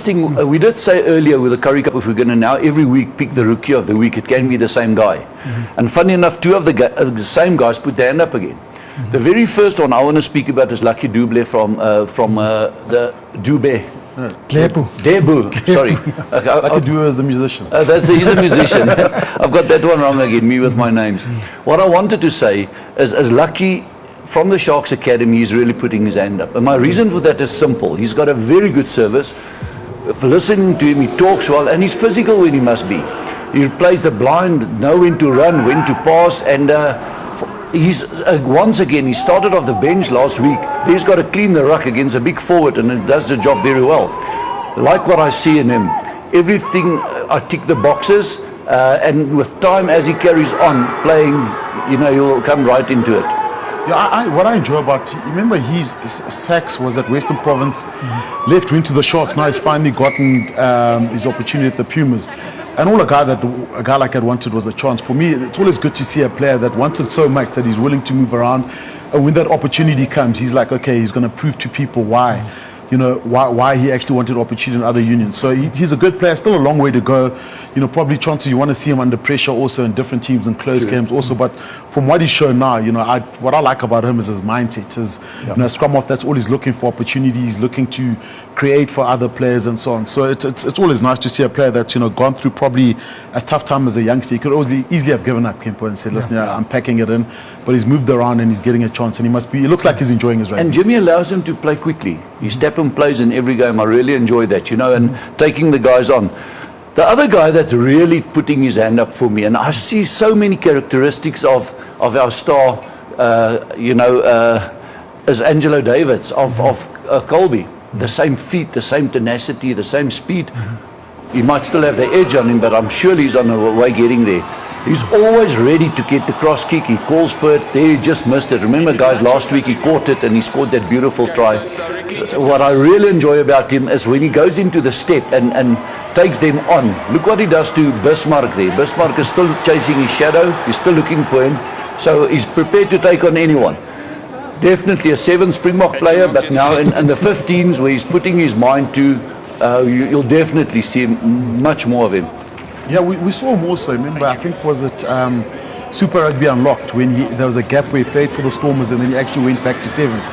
interesting. We did say earlier with the Currie Cup, if we're going to now every week pick the rookie of the week, it can be the same guy. And funny enough, two of the same guys put their hand up again. The very first one I want to speak about is Lucky Dubé from the Dubé. 𝙧𝙤𝙤𝙠𝙞𝙨, sorry. Lucky Dubé is the musician. He's a musician. I've got that one wrong again, me with my names. What I wanted to say is, as Lucky from the Sharks Academy, he's really putting his hand up. And my reason for that is simple. He's got a very good service. For listening to him, he talks well, and he's physical when he must be. He plays the blind, know when to run, when to pass, and he's once again, he started off the bench last week. He's got to clean the ruck against a big forward, and he does the job very well. Like what I see in him, everything, I tick the boxes, and with time as he carries on playing, you know, he'll come right into it. Yeah, what I enjoy about, remember his Sachs was at Western Province, left, went to the Sharks. Now he's finally gotten his opportunity at the Pumas. And all a guy like that wanted was a chance. For me, it's always good to see a player that wants it so much that he's willing to move around. And when that opportunity comes, he's like, okay, he's going to prove to people why. You know, why he actually wanted opportunity in other unions. So he's a good player, still a long way to go. You know, probably chances you want to see him under pressure also in different teams and close games also. But from what he's shown now, you know, what I like about him is his mindset. His, you know, scrum off, that's all he's looking for, opportunities, looking to create for other players and so on. So it's always nice to see a player that's, you know, gone through probably a tough time as a youngster. He could easily have given up, Kempo, and said, listen, I'm packing it in. But he's moved around and he's getting a chance, and it looks like he's enjoying his rugby. And Jimmy allows him to play quickly. He step and plays in every game. I really enjoy that, you know, and taking the guys on. The other guy that's really putting his hand up for me, and I see so many characteristics of our star, you know, is Angelo Davids of Colby. The same feet, the same tenacity, the same speed. He might still have the edge on him, but I'm sure he's on the way getting there. He's always ready to get the cross kick. He calls for it. There, he just missed it. Remember, guys, last week he caught it and he scored that beautiful try. What I really enjoy about him is when he goes into the step and takes them on. Look what he does to Bismarck there. Bismarck is still chasing his shadow. He's still looking for him. So he's prepared to take on anyone. Definitely a 7 Springbok player, but now in the 15s where he's putting his mind to, you'll definitely see much more of him. Yeah, we saw more so. Remember, I think was it Super Rugby Unlocked when there was a gap where he played for the Stormers and then he actually went back to 7s.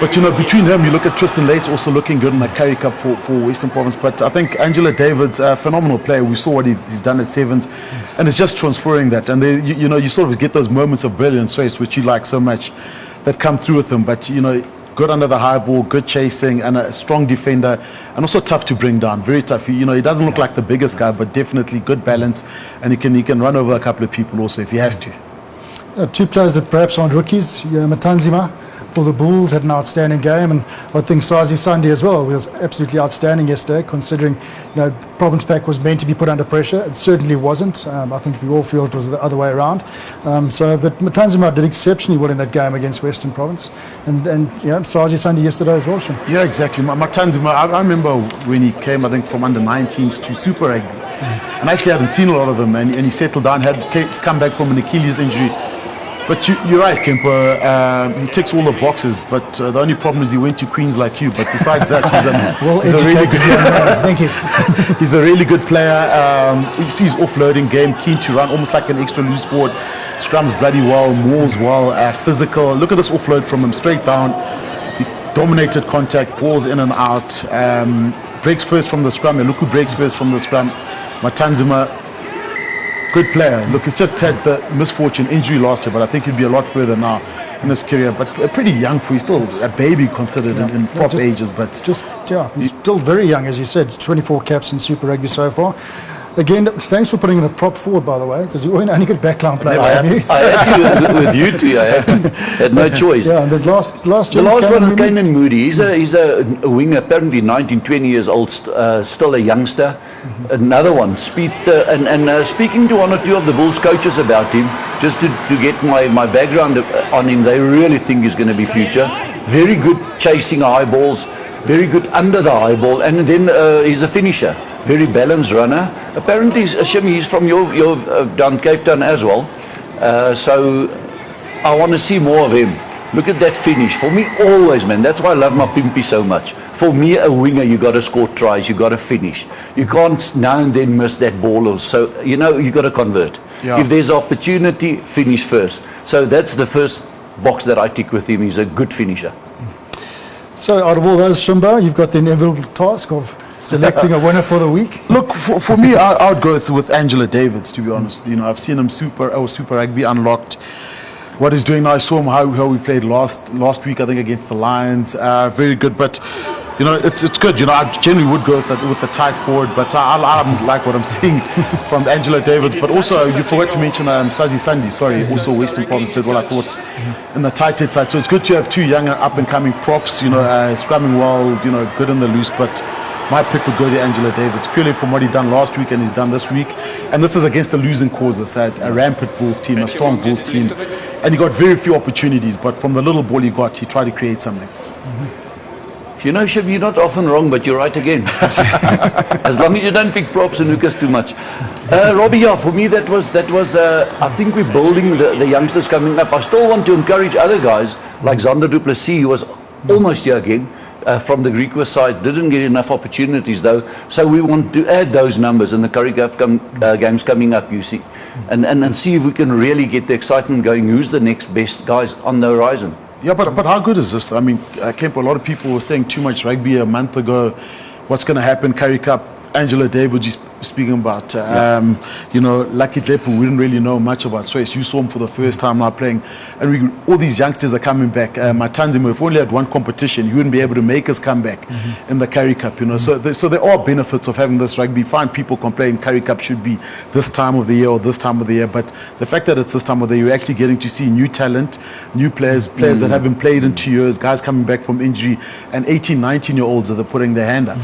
But you know, between them, you look at Tristan Lates also looking good in the Currie Cup for Western Province. But I think Angelo Davids, a phenomenal player. We saw what he's done at 7s, and it's just transferring that. And you know, you sort of get those moments of brilliance, race, which you like so much, that come through with him. But you know, good under the high ball, good chasing, and a strong defender, and also tough to bring down. Very tough. You know, he doesn't look like the biggest guy, but definitely good balance, and he can run over a couple of people also if he has to. Two players that perhaps aren't rookies. Matanzima for the Bulls had an outstanding game, and I think 𝙧𝙤𝙤𝙠𝙞𝙨 was absolutely outstanding yesterday, considering, you know, Province Pack was meant to be put under pressure. It certainly wasn't. I think we all feel it was the other way around. But Matanzima did exceptionally well in that game against Western Province, and you know, 𝙧𝙤𝙤𝙠𝙞𝙨 yesterday as well, Sean. Yeah, exactly. Matanzima, I remember when he came, I think from under 19s to Super Rugby, and I actually hadn't seen a lot of him, and he settled down, had come back from an Achilles injury. But you're right, Kempo. He ticks all the boxes, but the only problem is he went to Queens like you. But besides that, he's a really good Thank you. He's a really good player. You see his offloading game, keen to run, almost like an extra loose forward. Scrums bloody well, mauls well, physical. Look at this offload from him, straight down. He dominated contact, balls in and out. Breaks first from the scrum. Look who breaks first from the scrum. Matanzima. Good player. Look, he's just had the misfortune injury last year, but I think he'll be a lot further now in his career. But pretty young for, he's still a baby considered in prop ages. But he's still very young, as you said. 24 caps in Super Rugby so far. Again, thanks for putting in a prop forward, by the way, because you only get backline players from you. I had to, with you two, I had no choice. Yeah, and the last one came in Moody. He's a winger, apparently 19, 20 years old, still a youngster. Another one, speedster. And speaking to one or two of the Bulls coaches about him, just to get my background on him, they really think he's going to be future. Very good chasing high balls, very good under the high ball, and then he's a finisher. Very balanced runner. Apparently, Shimmy, he's from your down Cape Town as well. So I want to see more of him. Look at that finish. For me, always, man. That's why I love my Pimpy so much. For me, a winger, you got to score tries. You got to finish. You can't now and then miss that ball. Or so, you know, you got to convert. Yeah. If there's opportunity, finish first. So that's the first box that I tick with him. He's a good finisher. So out of all those, Shimba, you've got the inevitable task of selecting a winner for the week. Look, for me, I would go with Angela Davids, to be honest. You know, I've seen him Super Rugby unlocked. What he's doing now, I saw him how we played last week, I think, against the Lions. Very good, but you know, it's good. You know, I generally would go with the tight forward, but I like what I'm seeing from Angela Davids. But also, you forgot to mention 𝙧𝙤𝙤𝙠𝙞𝙨. Sorry, also Western Province did well, I thought, in the tight head side. So it's good to have two young up and coming props. You know, scrumming well. You know, good in the loose, but. My pick would go to Angela Davids, purely from what he done last week and he's done this week. And this is against a losing cause, a rampant Bulls team, a strong Bulls team. And he got very few opportunities, but from the little ball he got, he tried to create something. You know, Shib, you're not often wrong, but you're right again. As long as you don't pick props and hookers too much. Robbie, yeah, for me that was. I think we're building the youngsters coming up. I still want to encourage other guys like Xander du Plessis, who was almost here again. From the Greek side, didn't get enough opportunities though, so we want to add those numbers in the Currie Cup games coming up, you see, and see if we can really get the excitement going. Who's the next best guys on the horizon? Yeah, but how good is this? I mean, Kemp, a lot of people were saying too much rugby a month ago. What's going to happen? Currie Cup, Angela Davids, you're speaking about. You know, Lucky Dlepo, we didn't really know much about Swiss. You saw him for the first time now playing. And all these youngsters are coming back. Matanzima, if we only had one competition, he wouldn't be able to make us come back in the Currie Cup, you know. So there are benefits of having this rugby. Fine, people complain Currie Cup should be this time of the year or this time of the year. But the fact that it's this time of the year, you're actually getting to see new talent, new players that haven't played in 2 years, guys coming back from injury, and 18, 19-year-olds that are putting their hand up.